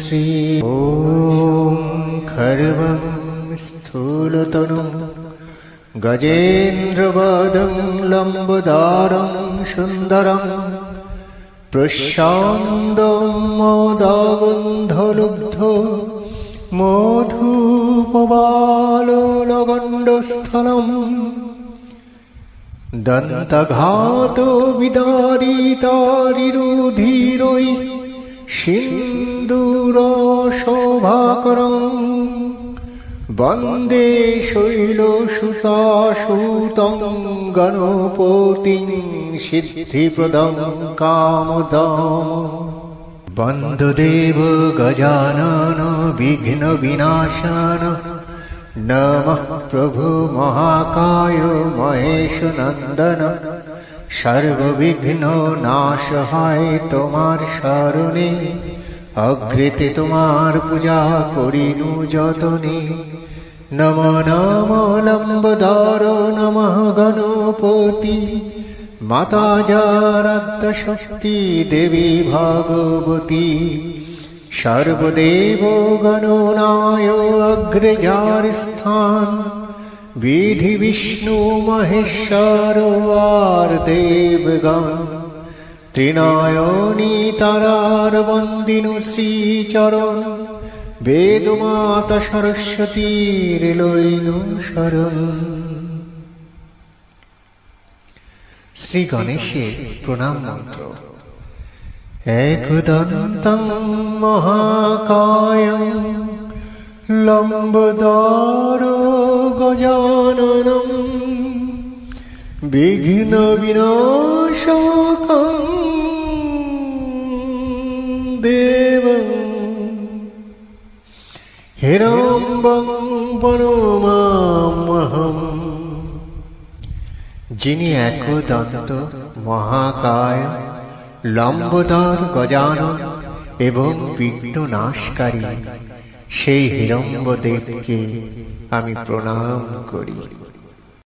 শ্রী ওম খর্বং স্থূলতনুং গজেন্দ্রবদং লম্বদারং সুন্দরং প্রশান্তং মোদগন্ধলুব্ধ মধুপবালোলগণ্ডস্থলম দন্তঘাতো বিদারিতারিরুধিরৈ সিন্দুরশোভাকরং বন্দে শৈলসুতাসুतं গণপতিং সিদ্ধিপ্রদং কামদাম বন্দদেব গজানন বিঘ্ন বিনাশন নমঃ প্রভু মহাকায় মহেশ নন্দন সর্ববিঘ্ন নাশ হয় তোমার শরণে অগ্রেতে তোমার পূজা করিনু যতনে নম নম লম্বদার নমঃ গণপতি মাতা যারাদ্য শক্তি দেবী ভগবতী সর্বদেব গণনায় অগ্রজার স্থান বিধি বিষ্ণু মহেশ্বর আর দেবগণ ত্রিনয়নী তারার বন্দিনু শ্রীচরণ বেদমাতা সরস্বতীর লইনু শরণ। শ্রী গণেশের প্রণাম মন্ত্র। একদন্তং মহাকায়ং লম্বদারো গজাননং বিঘ্ন বিনাশকং দেবং হিরম্বং প্রণমাম্যহম। যিনি একদন্ত মহাকায় লম্বোদর গজানন এবং বিঘ্ন নাশকারী সেই হিরম্বদেবকে আমি প্রণাম করি।